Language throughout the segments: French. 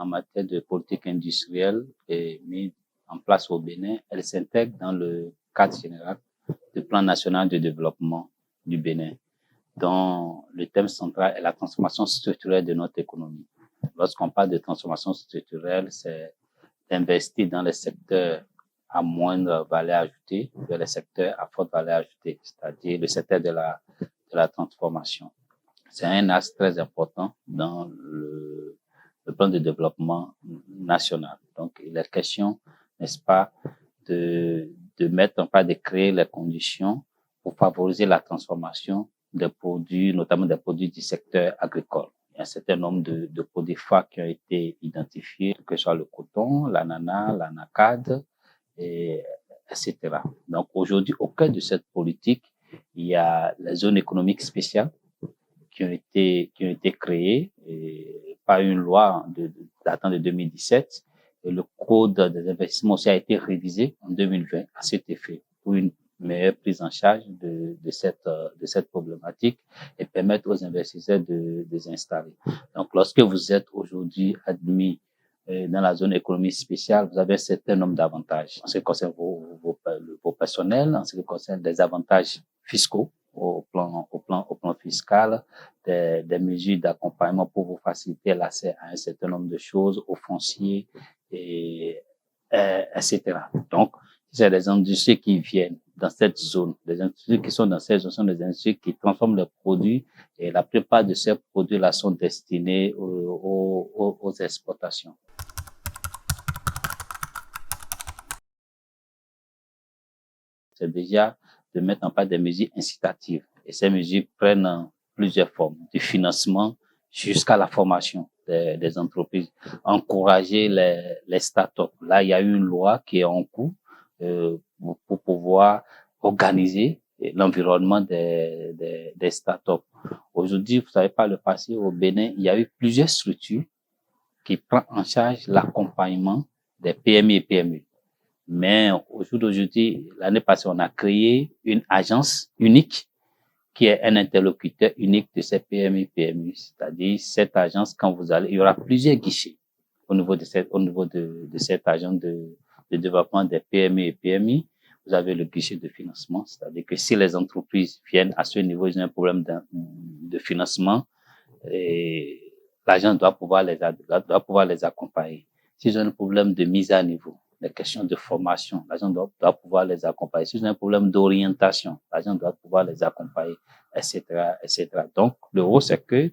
en matière de politique industrielle est mise en place au Bénin, elle s'intègre dans le cadre général du plan national de développement du Bénin, dont le thème central est la transformation structurelle de notre économie. Lorsqu'on parle de transformation structurelle, c'est d'investir dans les secteurs à moindre valeur ajoutée vers les secteurs à forte valeur ajoutée, c'est-à-dire le secteur de la transformation. C'est un axe très important dans le plan de développement national. Donc, il est question, n'est-ce pas, de mettre en place, de créer les conditions pour favoriser la transformation des produits, notamment des produits du secteur agricole. Il y a un certain nombre de produits phares qui ont été identifiés, que ce soit le coton, l'ananas, l'anacade, etc. Donc, aujourd'hui, au cœur de cette politique, il y a les zones économiques spéciales qui ont été créées par une loi datant de 2017. Et le code des investissements aussi a été révisé en 2020 à cet effet pour une meilleure prise en charge de cette problématique et permettre aux investisseurs de s'installer. Donc, lorsque vous êtes aujourd'hui admis dans la zone économique spéciale, vous avez un certain nombre d'avantages en ce qui concerne vos personnels, en ce qui concerne des avantages fiscaux au plan fiscal, des mesures d'accompagnement pour vous faciliter l'accès à un certain nombre de choses, aux fonciers, etc. Donc, c'est des industries qui viennent dans cette zone. Les industries qui sont dans cette zone sont des industries qui transforment leurs produits et la plupart de ces produits-là sont destinés aux exportations. C'est déjà de mettre en place des mesures incitatives. Et ces mesures prennent plusieurs formes, du financement jusqu'à la formation des entreprises. Encourager les startups. Là, il y a une loi qui est en cours pour pouvoir organiser l'environnement des startups. Aujourd'hui, vous savez, par le passé, au Bénin, il y a eu plusieurs structures qui prennent en charge l'accompagnement des PME et PME. Mais au jour d'aujourd'hui, l'année passée, on a créé une agence unique qui est un interlocuteur unique de ces PME, PMU. C'est-à-dire, cette agence, quand vous allez, il y aura plusieurs guichets au niveau de cette agence de développement des PME et PMI. Vous avez le guichet de financement. C'est-à-dire que si les entreprises viennent à ce niveau, ils ont un problème de financement, et l'agence doit pouvoir les accompagner. S'ils ont un problème de mise à niveau, les questions de formation, l'agent doit pouvoir les accompagner. Si j'ai un problème d'orientation, l'agent doit pouvoir les accompagner, etc., etc. Donc, le rôle, c'est que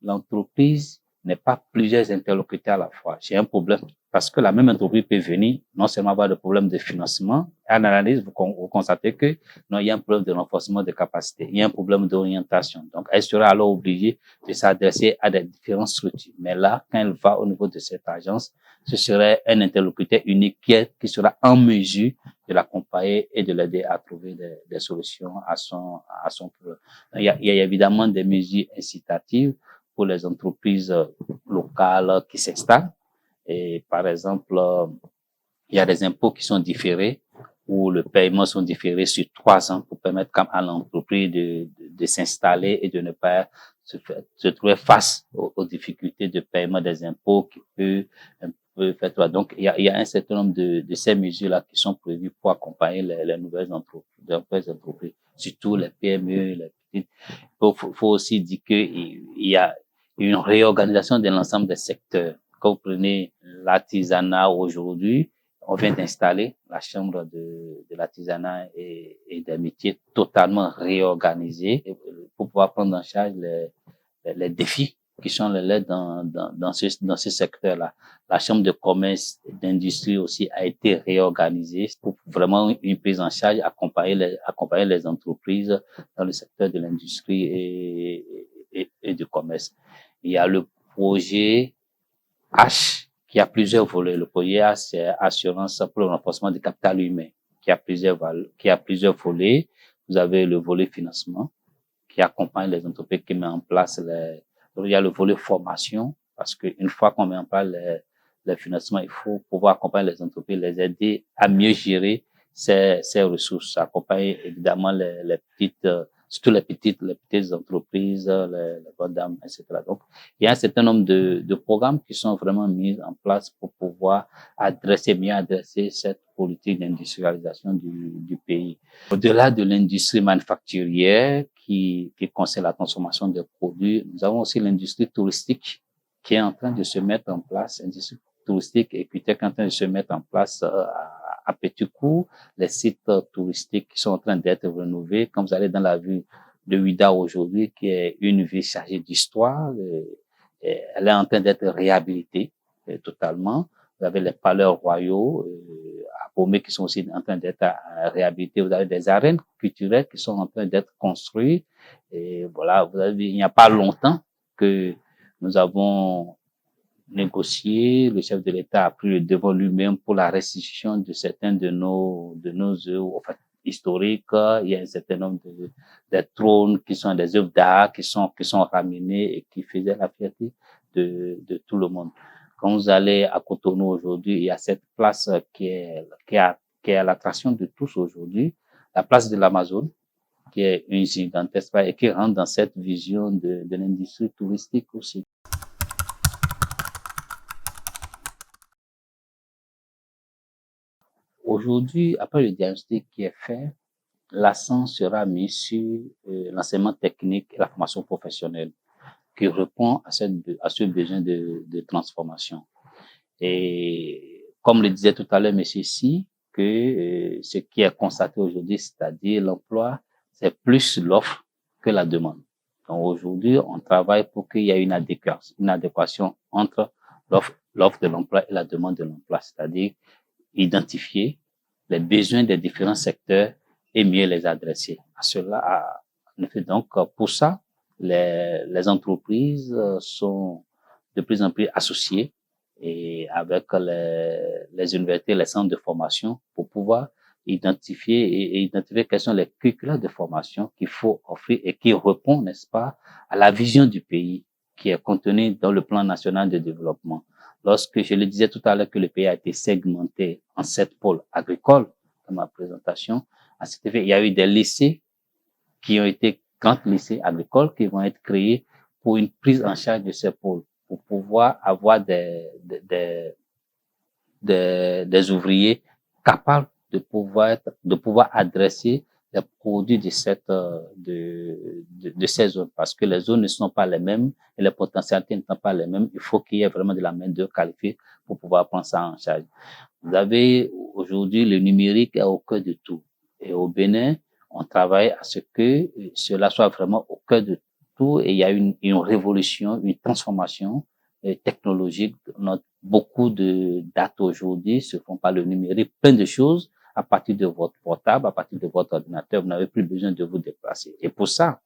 l'entreprise n'ait pas plusieurs interlocuteurs à la fois. J'ai un problème parce que la même entreprise peut venir non seulement avoir des problèmes de financement, en analyse, vous constatez que non, il y a un problème de renforcement de capacité, il y a un problème d'orientation. Donc, elle sera alors obligée de s'adresser à des différentes structures. Mais là, quand elle va au niveau de cette agence, ce serait un interlocuteur unique qui sera en mesure de l'accompagner et de l'aider à trouver des solutions à son problème. Il y a évidemment des mesures incitatives pour les entreprises locales qui s'installent. Et par exemple, il y a des impôts qui sont différés ou le paiement sont différés sur 3 ans pour permettre à l'entreprise de s'installer et de ne pas se trouver face aux difficultés de paiement des impôts qui peut faire. Donc, il y a un certain nombre de ces mesures-là qui sont prévues pour accompagner les nouvelles entreprises, surtout les PME, les petites. Faut aussi dire qu'il y a une réorganisation de l'ensemble des secteurs. Quand vous prenez l'artisanat aujourd'hui, on vient d'installer la chambre de l'artisanat et des métiers totalement réorganisée pour pouvoir prendre en charge les défis qui sont les dans ce secteur-là. La chambre de commerce et d'industrie aussi a été réorganisée pour vraiment une prise en charge, accompagner les entreprises dans le secteur de l'industrie et du commerce. Il y a le projet H qui a plusieurs volets. Le projet H, c'est assurance pour le renforcement du capital humain, qui a plusieurs volets. Vous avez le volet financement qui accompagne les entreprises, qui met en place il y a le volet formation, parce qu'une fois qu'on met en place les financements, il faut pouvoir accompagner les entreprises, les aider à mieux gérer ces ressources, accompagner évidemment les petites surtout les petites entreprises, les bonnes dames, etc. Donc, il y a un certain nombre de programmes qui sont vraiment mis en place pour pouvoir mieux adresser cette politique d'industrialisation du pays. Au-delà de l'industrie manufacturière qui concerne la transformation des produits, nous avons aussi l'industrie touristique qui est en train de se mettre en place, l'industrie touristique et puis qui est en train de se mettre en place à petits coups, les sites touristiques qui sont en train d'être rénovés. Quand vous allez dans la ville de Ouidah aujourd'hui, qui est une ville chargée d'histoire, elle est en train d'être réhabilitée totalement. Vous avez les palais royaux à Bomé qui sont aussi en train d'être réhabilités. Vous avez des arènes culturelles qui sont en train d'être construites. Et voilà, vous avez, il n'y a pas longtemps que nous avons négocié, le chef de l'État a pris le devant lui-même pour la restitution de certains de nos œuvres, enfin, historiques. Il y a un certain nombre de trônes qui sont des œuvres d'art qui sont ramenées et qui faisaient la fierté de tout le monde. Quand vous allez à Cotonou aujourd'hui, il y a cette place qui est à l'attraction de tous aujourd'hui, la place de l'Amazone, qui est une gigantesque et qui rentre dans cette vision de l'industrie touristique aussi. Aujourd'hui, après le diagnostic qui est fait, l'accent sera mis sur l'enseignement technique et la formation professionnelle qui répond à ce besoin de transformation. Et comme le disait tout à l'heure M. Si, que ce qui est constaté aujourd'hui, c'est-à-dire l'emploi, c'est plus l'offre que la demande. Donc aujourd'hui, on travaille pour qu'il y ait une adéquation entre l'offre de l'emploi et la demande de l'emploi, c'est-à-dire identifier les besoins des différents secteurs et mieux les adresser. À cela, en effet, donc, pour ça, les entreprises sont de plus en plus associées et avec les universités, les centres de formation pour pouvoir identifier quels sont les curricula de formation qu'il faut offrir et qui répondent, n'est-ce pas, à la vision du pays qui est contenue dans le plan national de développement. Lorsque je le disais tout à l'heure que le pays a été segmenté en 7 pôles agricoles dans ma présentation, à cet effet, il y a eu des lycées qui ont été grands lycées agricoles qui vont être créés pour une prise en charge de ces pôles, pour pouvoir avoir des ouvriers capables de pouvoir adresser les produits de ces zones, parce que les zones ne sont pas les mêmes et les potentialités ne sont pas les mêmes. Il faut qu'il y ait vraiment de la main-d'œuvre qualifiée pour pouvoir prendre ça en charge. Vous avez aujourd'hui le numérique est au cœur de tout. Et au Bénin, on travaille à ce que cela soit vraiment au cœur de tout et il y a une révolution, une transformation technologique. Beaucoup de dates aujourd'hui se font par le numérique, plein de choses à partir de votre portable, à partir de votre ordinateur. Vous n'avez plus besoin de vous déplacer. Et pour ça,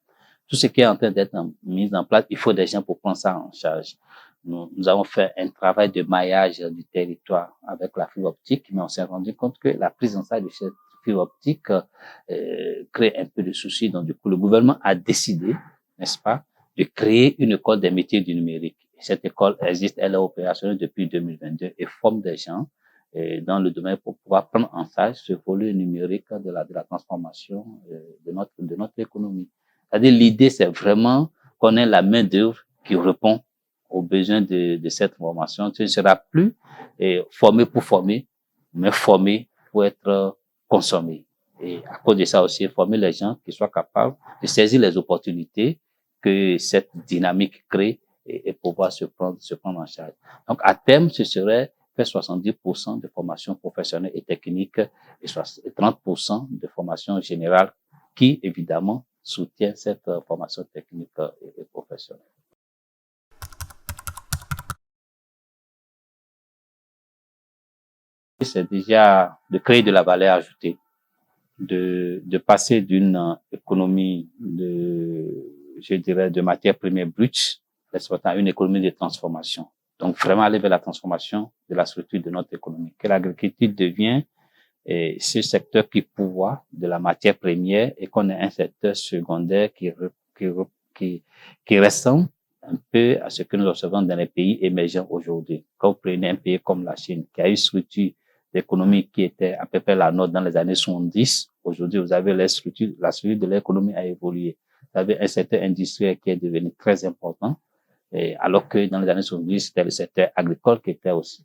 tout ce qui est en train d'être mis en place, il faut des gens pour prendre ça en charge. Nous avons fait un travail de maillage du territoire avec la fibre optique, mais on s'est rendu compte que la prise en charge de cette fibre optique crée un peu de soucis. Donc, du coup, le gouvernement a décidé, n'est-ce pas, de créer une école des métiers du numérique. Cette école existe, elle est opérationnelle depuis 2022 et forme des gens dans le domaine pour pouvoir prendre en charge ce volet numérique de la transformation de notre économie. C'est-à-dire, l'idée, c'est vraiment qu'on ait la main-d'œuvre qui répond aux besoins de cette formation. Tu ne seras plus formé pour former, mais formé pour être consommé. Et à cause de ça aussi, former les gens qui soient capables de saisir les opportunités que cette dynamique crée et pouvoir se prendre en charge. Donc, à terme, ce serait faire 70% de formation professionnelle et technique et 30% de formation générale qui, évidemment, soutient cette formation technique et professionnelle. C'est déjà de créer de la valeur ajoutée, de passer d'une économie je dirais, de matières premières brutes, à une économie de transformation. Donc, vraiment aller vers la transformation de la structure de notre économie. Que l'agriculture devienne ce secteur qui pourvoit de la matière première et qu'on ait un secteur secondaire qui ressemble un peu à ce que nous observons dans les pays émergents aujourd'hui. Quand vous prenez un pays comme la Chine, qui a une structure d'économie qui était à peu près la nôtre dans les années 70, Aujourd'hui, vous avez la structure de l'économie a évolué. Vous avez un secteur industriel qui est devenu très important, et alors que dans les années 70, c'était le secteur agricole qui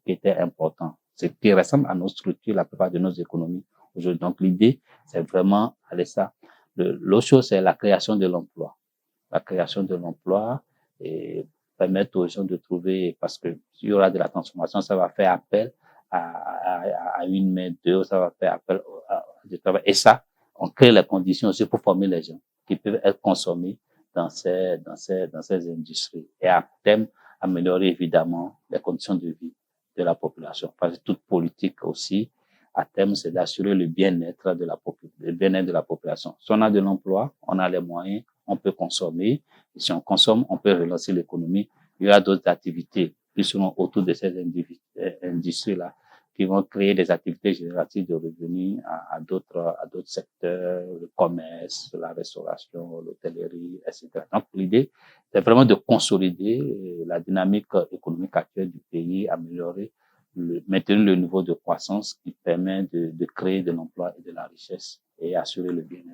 était important. Ce qui ressemble à nos structures, la plupart de nos économies aujourd'hui. Donc, l'idée, c'est vraiment aller ça. L'autre chose, c'est la création de l'emploi. La création de l'emploi et permettre aux gens de trouver, parce que s'il y aura de la transformation, ça va faire appel à une main d'œuvre, ça va faire appel à du travail. Et ça, on crée les conditions aussi pour former les gens qui peuvent être consommés dans ces industries. Et à terme, améliorer évidemment les conditions de vie de la population. Parce que toute politique aussi, à terme, c'est d'assurer le bien-être de la population. Si on a de l'emploi, on a les moyens, on peut consommer. Et si on consomme, on peut relancer l'économie. Il y a d'autres activités qui seront autour de ces industries-là, qui vont créer des activités génératives de revenus à d'autres secteurs, le commerce, la restauration, l'hôtellerie, etc. Donc, l'idée, c'est vraiment de consolider la dynamique économique actuelle du pays, améliorer maintenir le niveau de croissance qui permet de créer de l'emploi et de la richesse et assurer le bien-être.